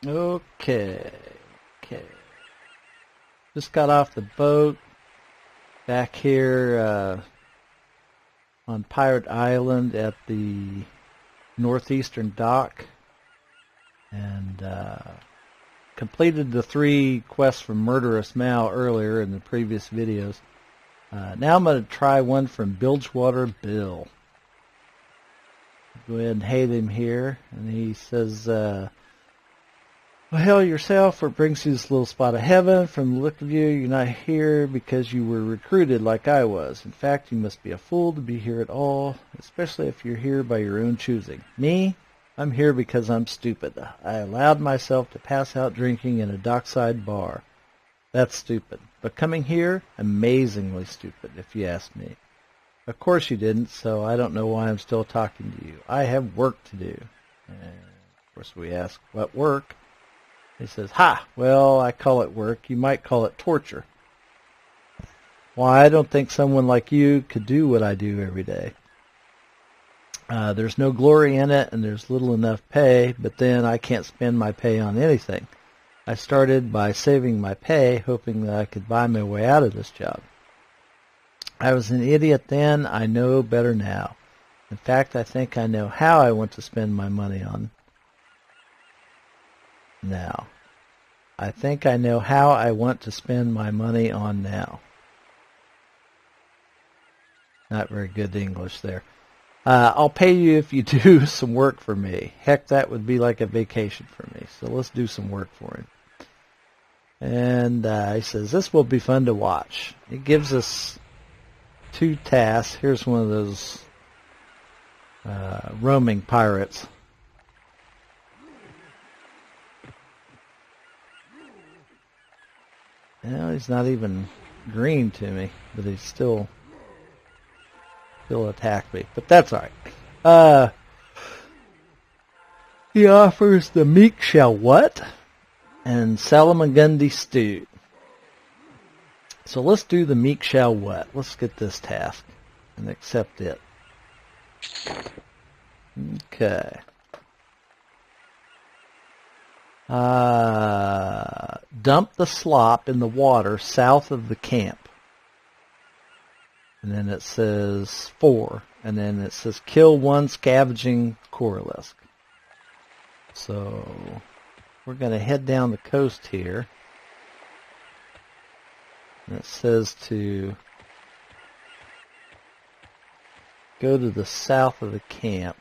Okay. Okay. Just got off the boat back here on Pirate Island at the northeastern dock, and completed the 3 quests from Murderous Mal earlier in the previous videos. Now I'm going to try one from Bilgewater Bill. Go ahead and hate him here, and he says, well, hail yourself, for it brings you this little spot of heaven. From the look of you, you're not here because you were recruited like I was. In fact, you must be a fool to be here at all, especially if you're here by your own choosing. Me? I'm here because I'm stupid. I allowed myself to pass out drinking in a dockside bar. That's stupid. But coming here, amazingly stupid, if you ask me. Of course you didn't, so I don't know why I'm still talking to you. I have work to do. And of course we ask, what work? He says, ha! Well, I call it work. You might call it torture. Why, I don't think someone like you could do what I do every day. There's no glory in it, and there's little enough pay, but then I can't spend my pay on anything. I started by saving my pay, hoping that I could buy my way out of this job. I was an idiot then. I know better now. In fact, I think I know how I want to spend my money on now. I think I know how I want to spend my money on now. Not very good English there. I'll pay you if you do some work for me. Heck, that would be like a vacation for me. So let's do some work for him. And he says, this will be fun to watch. It gives us 2 tasks. Here's one of those roaming pirates. Well, he's not even green to me, but he's still attack me, but that's all right. He offers the Meek shall what? And Salamagundi stew. So let's do the Meek shall what. Let's get this task and accept it. Okay. Dump the slop in the water south of the camp. And then it says 4. And then it says kill 1 scavenging coralisk. So we're going to head down the coast here. And it says to go to the south of the camp.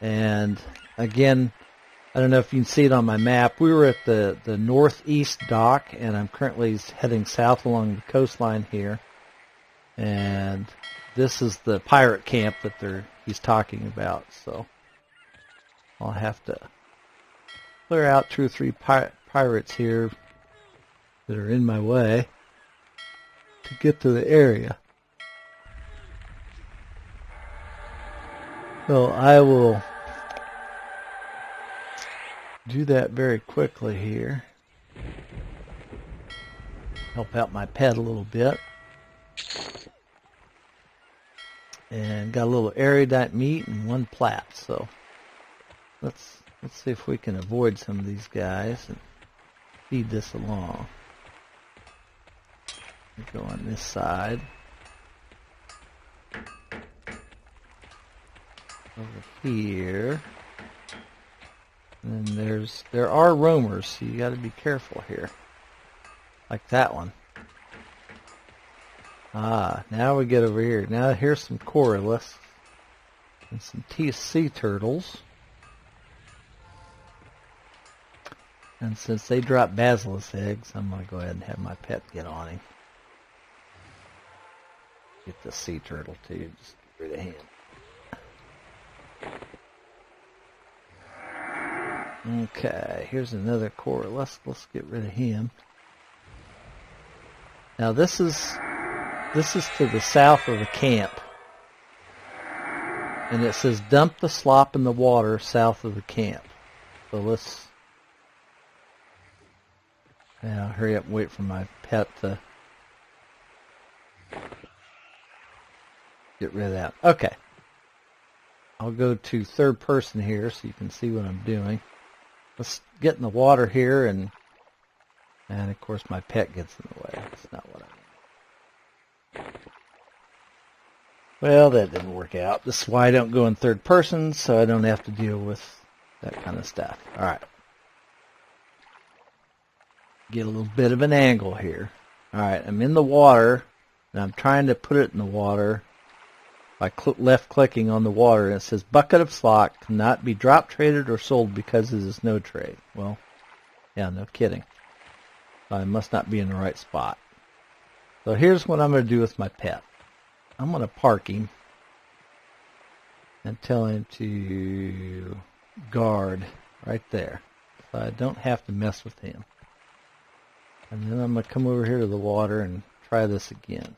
And again, I don't know if you can see it on my map. We were at the northeast dock, and I'm currently heading south along the coastline here. And this is the pirate camp that he's talking about. So I'll have to clear out 2 or 3 pirates here that are in my way to get to the area. So I will do that very quickly here. Help out my pet a little bit. And got a little erudite meat and 1 plat. So let's see if we can avoid some of these guys and feed this along. We go on this side. Over here. And there are roamers, so you got to be careful here. Like that one. Now we get over here. Now here's some coralisk and some sea turtles. And since they drop basilisk eggs, I'm going to go ahead and have my pet get on him. Get the sea turtle too. Just get rid of him. Okay, here's another coralisk. Let's get rid of him. Now this is to the south of the camp. And it says dump the slop in the water south of the camp. So let's hurry up and wait for my pet to get rid of that. Okay. I'll go to 3rd person here so you can see what I'm doing. let's get in the water here, and of course my pet gets in the way. That's not what I want. Well, that didn't work out. This is why I don't go in third person, so I don't have to deal with that kind of stuff. All right. Get a little bit of an angle here. All right, I'm in the water, and I'm trying to put it in the water by left clicking on the water, and it says bucket of slot cannot be drop traded or sold because it is no trade. Well, yeah, no kidding. I must not be in the right spot. So here's what I'm going to do with my pet. I'm going to park him and tell him to guard right there, so I don't have to mess with him. And then I'm going to come over here to the water and try this again.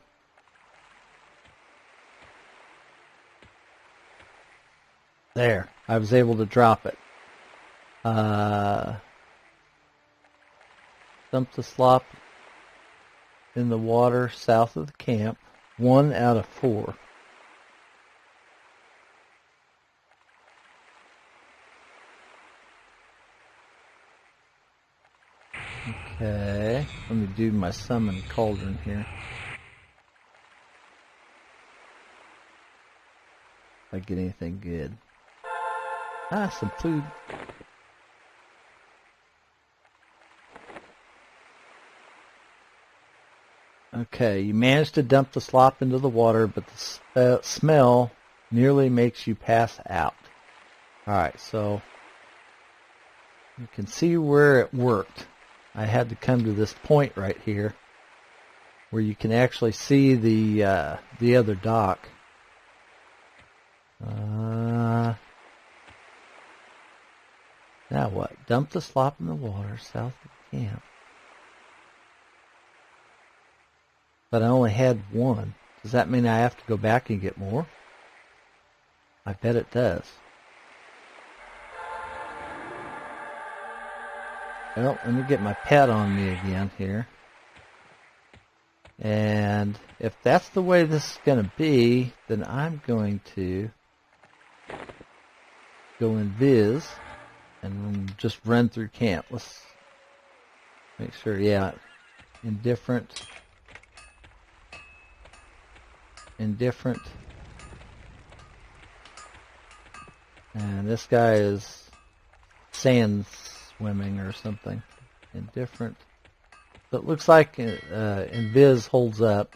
There, I was able to drop it. Dump the slop in the water south of the camp. 1 out of 4. Okay, let me do my summon cauldron here. If I get anything good. Ah, some food. Okay, you managed to dump the slop into the water, but the smell nearly makes you pass out. Alright, so you can see where it worked. I had to come to this point right here where you can actually see the other dock. Now what? Dump the slop in the water south of the camp. But I only had 1. Does that mean I have to go back and get more? I bet it does. Well, let me get my pet on me again here. And if that's the way this is going to be, then I'm going to go in Viz and just run through camp. Let's make sure, yeah, indifferent. And this guy is sand swimming or something. Indifferent. So it looks like Invis holds up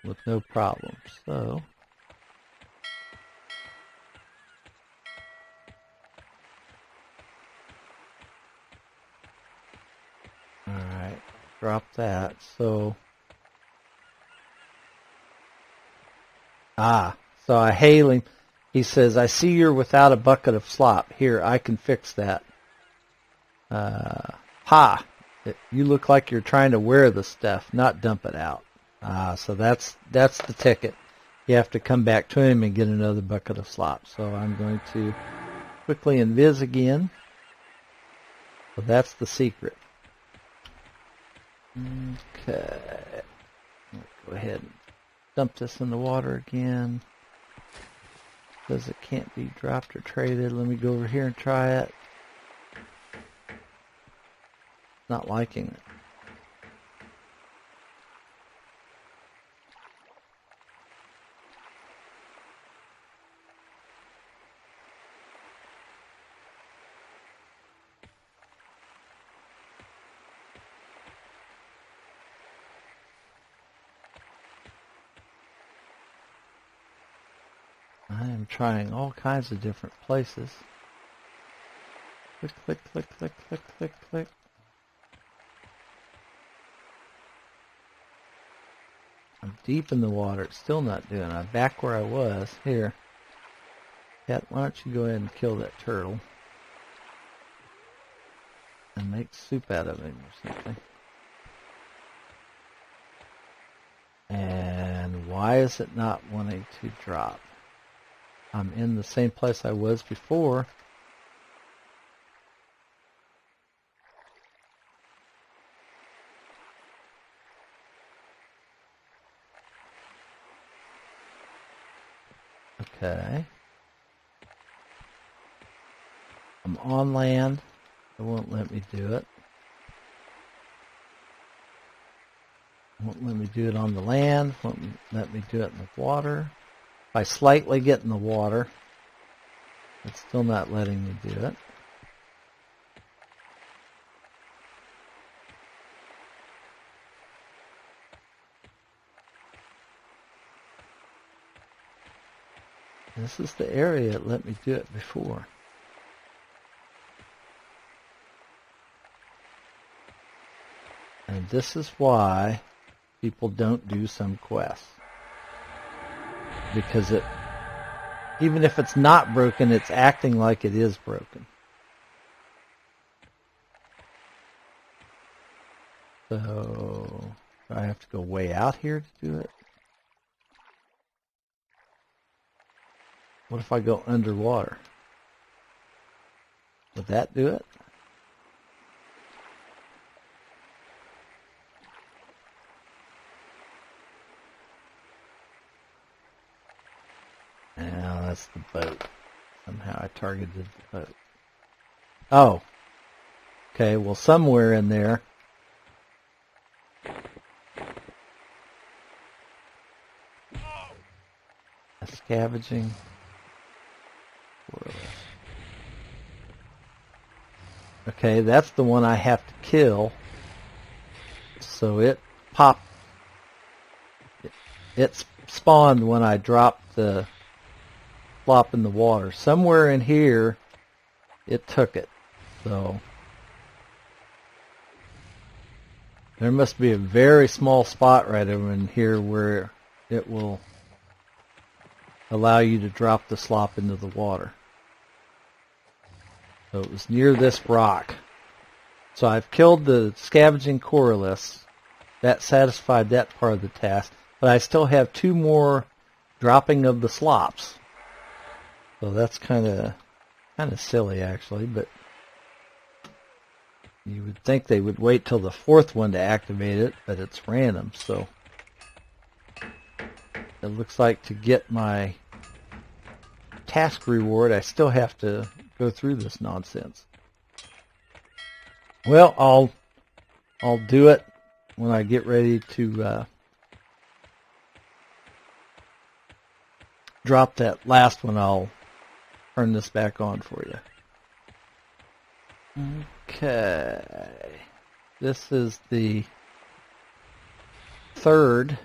with no problem. So alright, drop that. So so I hail him. He says, I see you're without a bucket of slop. Here, I can fix that. You look like you're trying to wear the stuff, not dump it out. So that's the ticket. You have to come back to him and get another bucket of slop. So I'm going to quickly invis again. So that's the secret. Okay. Let's go ahead and dump this in the water again. Says it can't be dropped or traded. Let me go over here and try it. Not liking it. I am trying all kinds of different places. Click, click, click, click, click, click, click. I'm deep in the water. It's still not doing it. I'm back where I was. Here. Cat, why don't you go ahead and kill that turtle. And make soup out of him or something. And why is it not wanting to drop? I'm in the same place I was before. Okay. I'm on land. It won't let me do it. Won't let me do it on the land. Won't let me do it in the water. If I slightly get in the water, it's still not letting me do it. This is the area that let me do it before. And this is why people don't do some quests. Because even if it's not broken, it's acting like it is broken. So, do I have to go way out here to do it? What if I go underwater? Would that do it? Now that's the boat. Somehow I targeted the boat. Oh. Okay, well somewhere in there. A scavenging. Okay, that's the one I have to kill. So it popped. It spawned when I dropped the flop in the water. Somewhere in here, it took it. So there must be a very small spot right over in here where it will allow you to drop the slop into the water. So it was near this rock. So I've killed the scavenging corylus. That satisfied that part of the task. But I still have 2 more dropping of the slops. So that's kind of silly actually, but you would think they would wait till the 4th one to activate it, but it's random. So it looks like to get my task reward, I still have to go through this nonsense. Well, I'll do it when I get ready to drop that last one. I'll turn this back on for you. Okay. This is the 3rd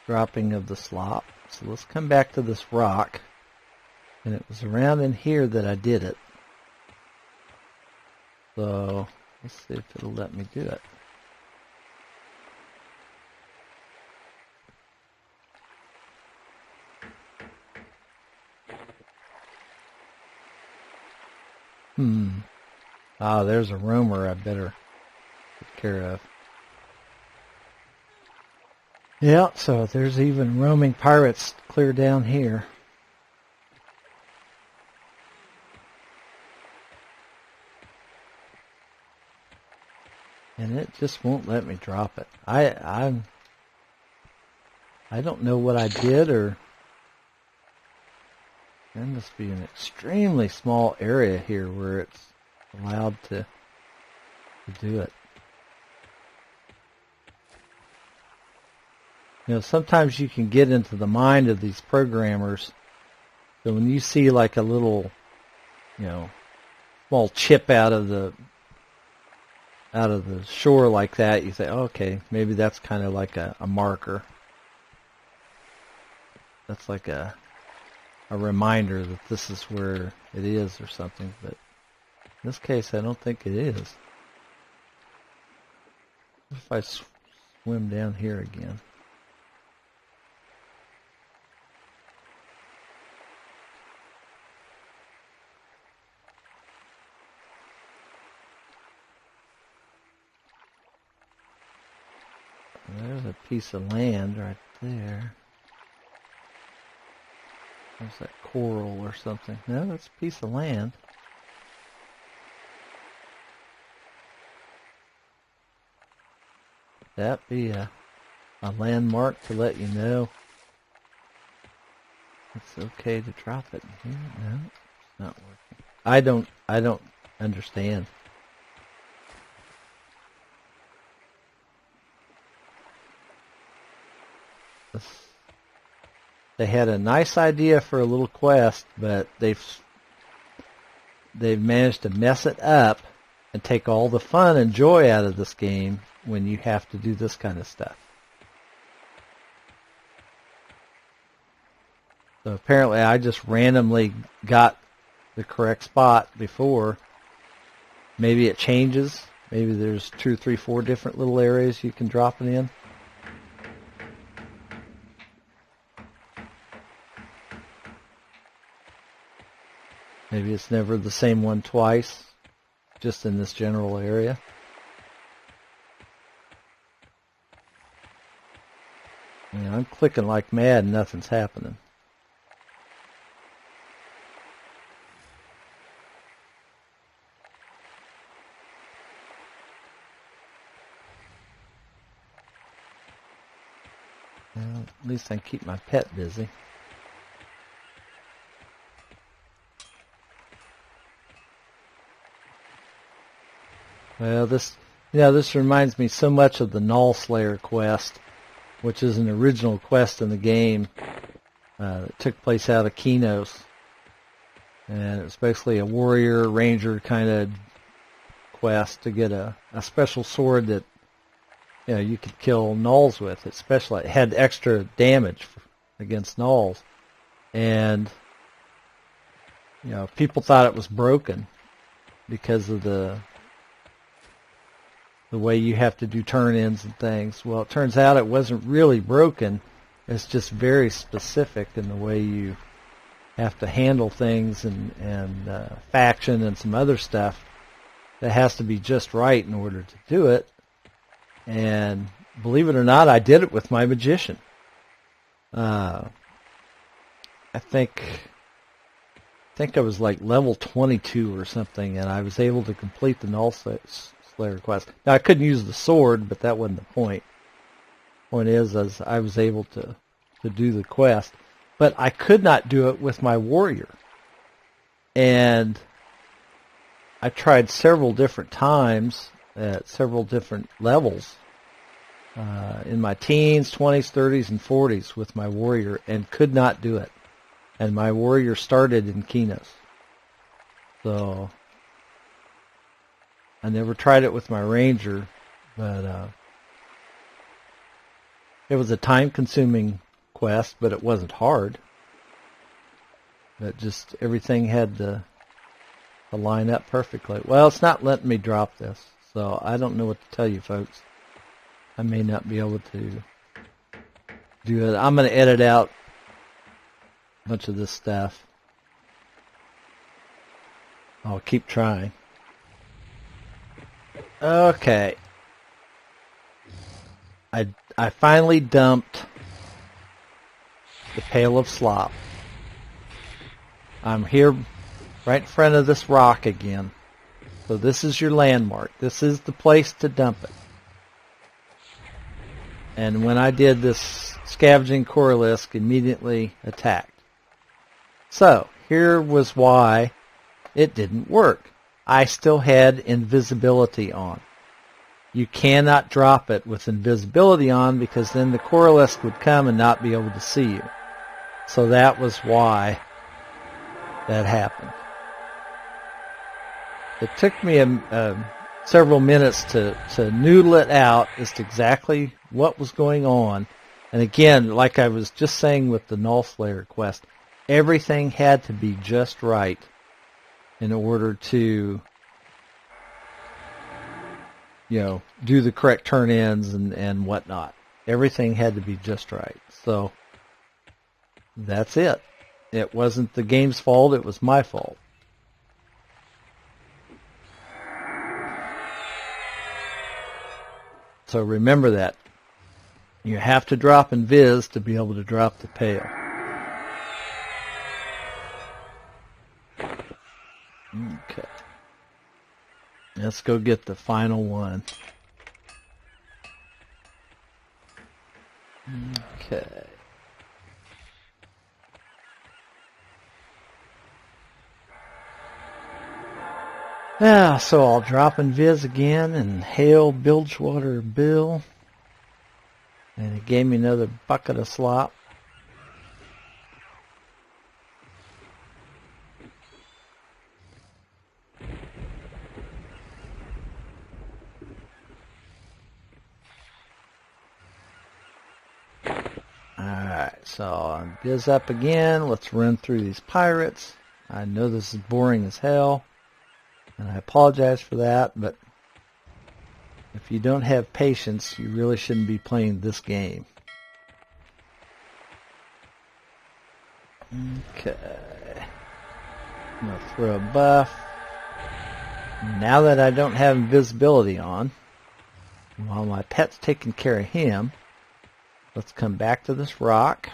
dropping of the slop. So let's come back to this rock. And it was around in here that I did it. So let's see if it'll let me do it. Ah, there's a roamer I better take care of. Yeah, so there's even roaming pirates clear down here. And it just won't let me drop it. I don't know what I did, or there must be an extremely small area here where it's allowed to do it. You know, sometimes you can get into the mind of these programmers. So when you see like a little, you know, small chip out of the shore like that, you say, oh, okay, maybe that's kind of like a marker. That's like a reminder that this is where it is or something. But in this case, I don't think it is. What if I swim down here again? There's a piece of land right there. There's that coral or something. No, that's a piece of land. That be a landmark to let you know it's okay to drop it in here. No, it's not working. I don't understand. They had a nice idea for a little quest, but they've managed to mess it up and take all the fun and joy out of this game when you have to do this kind of stuff. So apparently I just randomly got the correct spot before. Maybe it changes. Maybe there's 2, 3, 4 different little areas you can drop it in. Maybe it's never the same one twice, just in this general area. Yeah, I'm clicking like mad and nothing's happening. Well, at least I can keep my pet busy. Well, this reminds me so much of the Null Slayer quest, which is an original quest in the game that took place out of Kinos. And it's basically a warrior ranger kind of quest to get a special sword that you could kill Nulls with. It had extra damage against Nulls, and people thought it was broken because of the way you have to do turn-ins and things. Well, it turns out it wasn't really broken. It's just very specific in the way you have to handle things and faction and some other stuff that has to be just right in order to do it. And believe it or not, I did it with my magician. I think I was like level 22 or something, and I was able to complete the Null Slayer quest. Now, I couldn't use the sword, but that wasn't the point. The point is I was able to do the quest, but I could not do it with my warrior. And I tried several different times at several different levels in my teens, 20s, 30s, and 40s with my warrior, and could not do it. And my warrior started in Kinos. So I never tried it with my ranger, but it was a time-consuming quest, but it wasn't hard. But just everything had to line up perfectly. Well, it's not letting me drop this, so I don't know what to tell you, folks. I may not be able to do it. I'm going to edit out a bunch of this stuff. I'll keep trying. Okay. I finally dumped the pail of slop. I'm here right in front of this rock again. So this is your landmark. This is the place to dump it. And when I did this, scavenging Coralisk immediately attacked. So here was why it didn't work. I still had invisibility on. You cannot drop it with invisibility on because then the Coralisk would come and not be able to see you. So that was why that happened. It took me several minutes to noodle it out as to exactly what was going on. And again, like I was just saying with the Null Slayer quest, everything had to be just right in order to do the correct turn-ins and whatnot. Everything had to be just right. So that's it. It wasn't the game's fault, it was my fault. So remember that. You have to drop Invis to be able to drop the pail. Okay. Let's go get the final one. Okay. Yeah, so I'll drop in Viz again and hail Bilgewater Bill. And he gave me another bucket of slop. Alright, so I'm Biz up again. Let's run through these pirates. I know this is boring as hell, and I apologize for that, but if you don't have patience, you really shouldn't be playing this game. Okay. I'm going to throw a buff. Now that I don't have invisibility on, while my pet's taking care of him, let's come back to this rock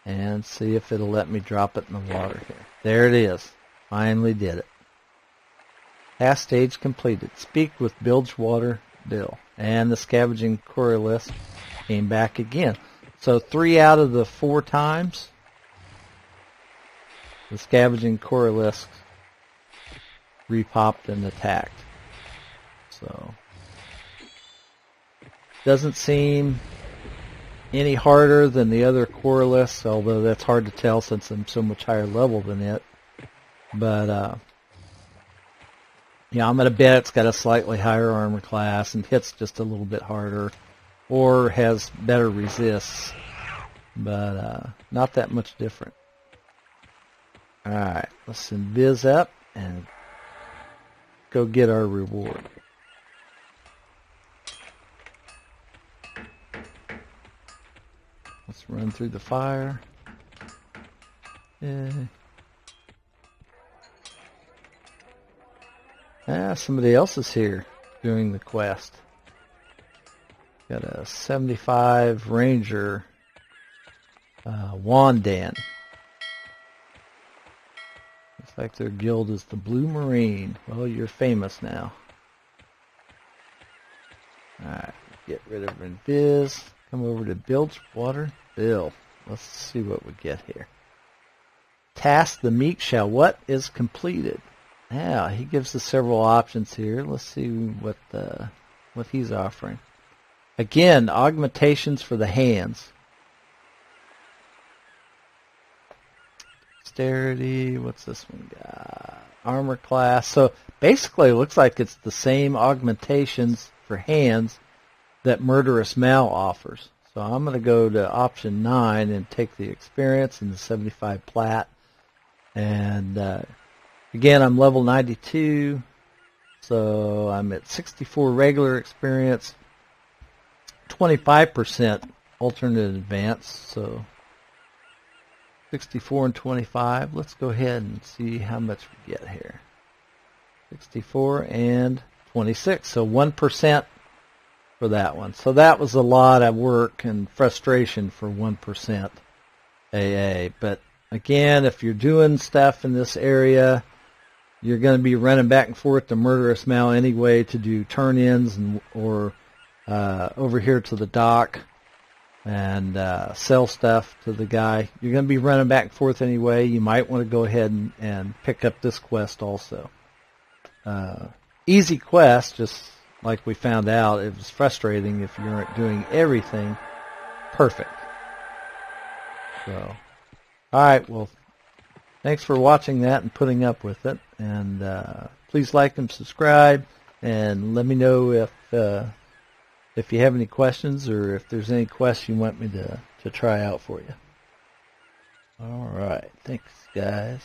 and see if it'll let me drop it in the water here. There it is. Finally did it. Last stage completed. Speak with Bilgewater Bill. And the scavenging Corylist came back again. So 3 out of the 4 times, the scavenging Corylist repopped and attacked. So doesn't seem any harder than the other Corylists, although that's hard to tell since I'm so much higher level than it. But yeah, I'm going to bet it's got a slightly higher armor class and hits just a little bit harder, or has better resists, but not that much different. Alright, let's invis up and go get our reward. Let's run through the fire. Yay. Somebody else is here doing the quest. Got a 75 Ranger Wandan. Looks like their guild is the Blue Marine. Well, you're famous now. Alright, get rid of Invis. Come over to Bilgewater Bill. Let's see what we get here. Task the Meek shall what is completed. Yeah, he gives us several options here. Let's see what he's offering. Again, augmentations for the hands. Dexterity, what's this one got? Armor class. So basically it looks like it's the same augmentations for hands that Murderous Mal offers. So I'm going to go to option 9 and take the experience and the 75 plat. And again, I'm level 92, so I'm at 64 regular experience, 25% alternate advance, so 64 and 25. Let's go ahead and see how much we get here. 64 and 26, so 1% for that one. So that was a lot of work and frustration for 1% AA. But again, if you're doing stuff in this area, you're going to be running back and forth to Murderous Mal anyway to do turn-ins or over here to the dock and sell stuff to the guy. You're going to be running back and forth anyway. You might want to go ahead and pick up this quest also. Easy quest, just like we found out. It was frustrating if you weren't doing everything perfect. So, alright, well, thanks for watching that and putting up with it. And please like and subscribe, and let me know if you have any questions or if there's any quests you want me to try out for you. All right, thanks guys.